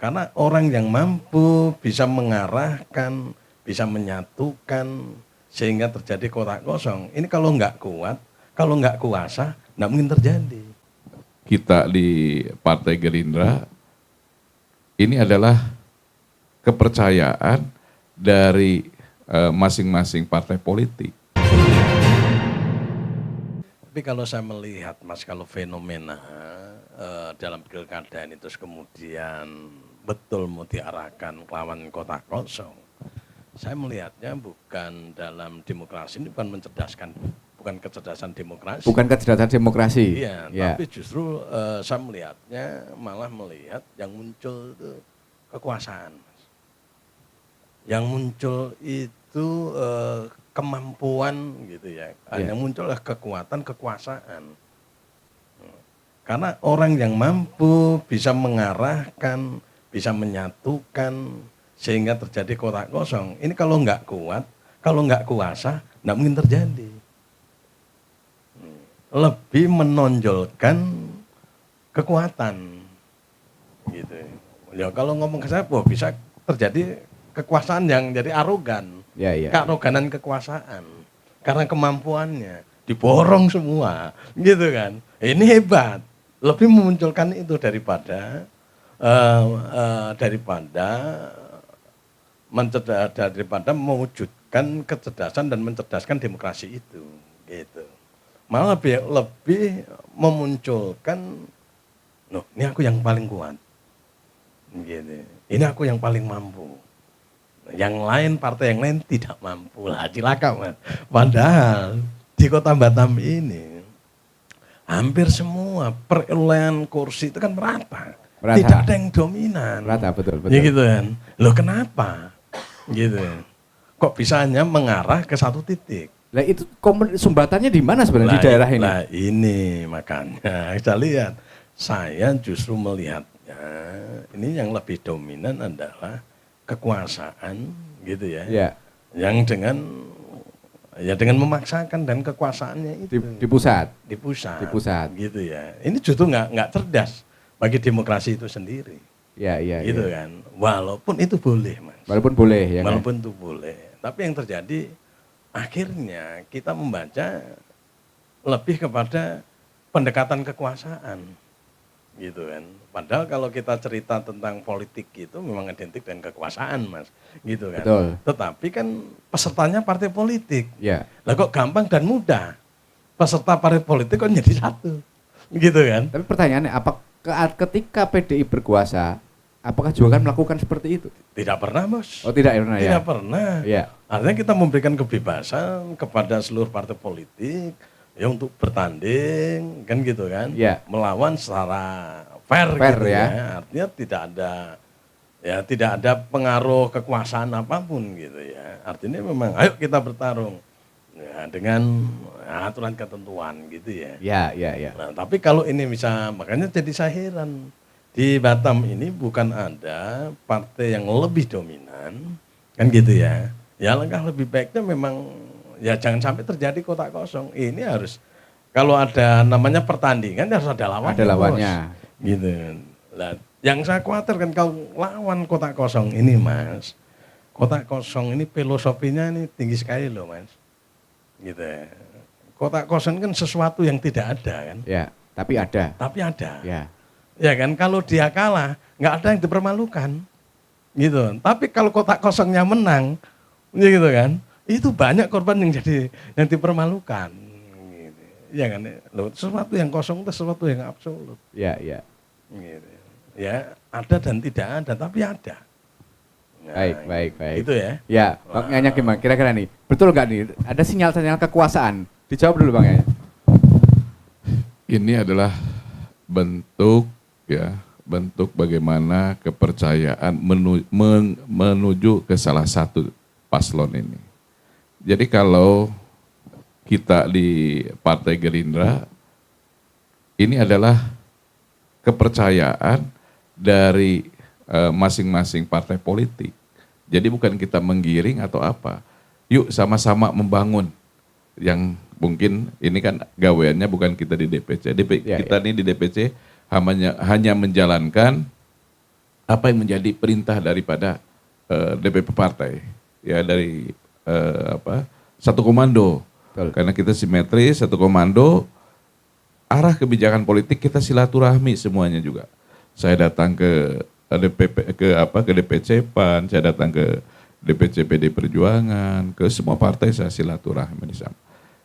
Karena orang yang mampu bisa mengarahkan, bisa menyatukan, sehingga terjadi kotak kosong. Ini kalau nggak kuat, kalau nggak kuasa, nggak mungkin terjadi. Kita di Partai Gerindra, ini adalah kepercayaan dari masing-masing partai politik. Tapi kalau saya melihat Mas, kalau fenomena dalam pilkada ini terus kemudian betul mau diarahkan lawan kotak kosong, saya melihatnya bukan dalam demokrasi, ini bukan mencerdaskan, bukan kecerdasan demokrasi. Bukan kecerdasan demokrasi. Iya, Ya. tapi justru saya melihatnya malah melihat yang muncul itu kekuasaan. Yang muncul itu kemampuan gitu ya. Yang muncul adalah kekuatan, kekuasaan. Karena orang yang mampu bisa mengarahkan, bisa menyatukan, sehingga terjadi kotak kosong. Ini kalau nggak kuat, kalau nggak kuasa, nggak mungkin terjadi. Lebih menonjolkan kekuatan, gitu. Ya kalau ngomong ke saya, bisa terjadi kekuasaan yang jadi arogan, kearoganan kekuasaan, karena kemampuannya diborong semua, gitu kan. Ini hebat, lebih memunculkan itu daripada mewujudkan kecerdasan dan mencerdaskan demokrasi itu, gitu. Malah lebih memunculkan, loh, ini aku yang paling kuat, gitu. Ini aku yang paling mampu. Yang lain, partai yang lain tidak mampu lah, cilaka Mas. Padahal di Kota Batam ini hampir semua perolehan kursi itu kan merata. Tidak ada yang dominan. Merata, betul. Ya gitu kan. Loh kenapa? Gitu. Kok bisa hanya mengarah ke satu titik? Lah itu sumbatannya di mana sebenarnya di daerah ini? Nah ini makanya saya lihat, saya justru melihatnya ini yang lebih dominan adalah kekuasaan gitu ya. Yang dengan memaksakan dan kekuasaannya itu di pusat. Di pusat gitu ya. Ini justru nggak cerdas bagi demokrasi itu sendiri. Gitu kan. Walaupun itu boleh, Mas. Walaupun boleh ya. Walaupun itu boleh. Tapi yang terjadi akhirnya kita membaca lebih kepada pendekatan kekuasaan. Gitu kan. Padahal kalau kita cerita tentang politik itu memang identik dengan kekuasaan, Mas. Gitu kan. Betul. Tetapi kan pesertanya partai politik. Ya. Lah kok gampang dan mudah. Peserta partai politik kok jadi satu. Gitu kan. Tapi pertanyaannya, ketika PDI berkuasa, apakah juga kan melakukan seperti itu? Tidak pernah, Bos. Oh, tidak pernah ya. Tidak pernah. Ya. Artinya kita memberikan kebebasan kepada seluruh partai politik ya untuk bertanding kan gitu kan. Ya. Melawan secara fair gitu ya. Artinya tidak ada pengaruh kekuasaan apapun gitu ya. Artinya memang ayo kita bertarung ya, dengan aturan ketentuan gitu ya. Ya. Nah, tapi kalau ini bisa, makanya jadi saya heran. Di Batam ini bukan ada partai yang lebih dominan, kan gitu ya. Ya langkah lebih baiknya memang ya jangan sampai terjadi kotak kosong. Ini harus, kalau ada namanya pertandingan harus ada lawannya. Ada lawannya. Bos. Gitu. Nah, yang saya khawatir kan kalau lawan kotak kosong ini, Mas. Kotak kosong ini filosofinya ini tinggi sekali loh, Mas. Gitu ya. Kotak kosong kan sesuatu yang tidak ada kan. Ya, tapi ada. Tapi ada. Ya kan, kalau dia kalah, nggak ada yang dipermalukan, gitu. Tapi kalau kotak kosongnya menang, gitu kan, itu banyak korban yang dipermalukan, gitu. Ya kan, loh, sesuatu yang kosong itu sesuatu yang absolut. Ya. Gitu. Ya, ada dan tidak ada, tapi ada. Nah, baik. Itu ya. Ya, Bang Yanya gimana? Kira-kira nih, betul nggak nih? Ada sinyal-sinyal kekuasaan? Dijawab dulu Bang Yanya. Ini adalah bentuk bagaimana kepercayaan menuju ke salah satu paslon ini. Jadi kalau kita di Partai Gerindra, ini adalah kepercayaan dari masing-masing partai politik. Jadi bukan kita menggiring atau apa. Yuk sama-sama membangun. Yang mungkin ini kan gaweannya bukan kita di DPC. Kita ini di DPC hanya menjalankan apa yang menjadi perintah daripada DPP partai, ya dari satu komando. Betul. Karena kita simetris, satu komando, arah kebijakan politik kita silaturahmi semuanya juga. Saya datang ke DPC PAN, saya datang ke DPC PD Perjuangan, ke semua partai saya silaturahmi di sana.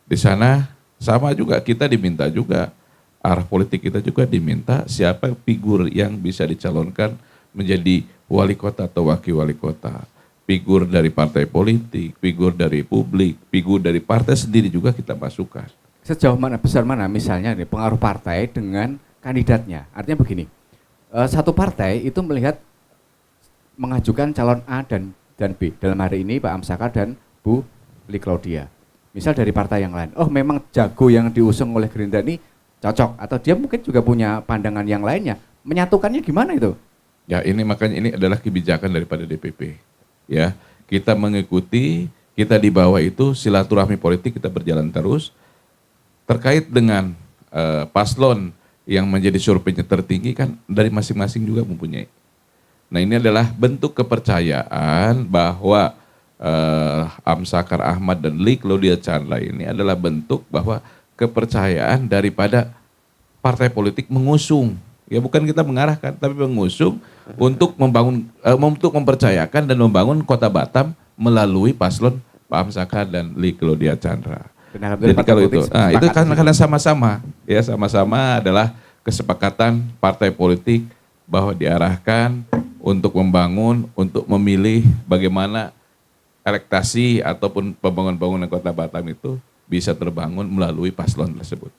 Di sana sama juga kita diminta juga, arah politik kita juga diminta siapa figur yang bisa dicalonkan menjadi wali kota atau wakil wali kota. Figur dari partai politik, figur dari publik, figur dari partai sendiri juga kita masukkan. Sejauh mana, besar mana misalnya nih pengaruh partai dengan kandidatnya? Artinya begini, satu partai itu melihat mengajukan calon A dan B. Dalam hari ini Pak Amsakar dan Bu Li Claudia. Misal dari partai yang lain, oh memang jago yang diusung oleh Gerindra ini cocok. Atau dia mungkin juga punya pandangan yang lainnya. Menyatukannya gimana itu? Ya ini makanya ini adalah kebijakan daripada DPP. Ya, kita mengikuti, kita di bawah itu silaturahmi politik kita berjalan terus. Terkait dengan paslon yang menjadi surveinya tertinggi kan dari masing-masing juga mempunyai. Nah ini adalah bentuk kepercayaan bahwa Amsakar Ahmad dan Li Claudia Chandra ini adalah bentuk bahwa kepercayaan daripada partai politik mengusung. Ya bukan kita mengarahkan, tapi mengusung untuk membangun, untuk mempercayakan dan membangun kota Batam melalui paslon Pak Amsakar dan Li Claudia Chandra. Jadi kalau itu, itu kan karena sama-sama, ya sama-sama adalah kesepakatan partai politik bahwa diarahkan untuk membangun, untuk memilih bagaimana elektasi ataupun pembangunan kota Batam itu bisa terbangun melalui paslon tersebut.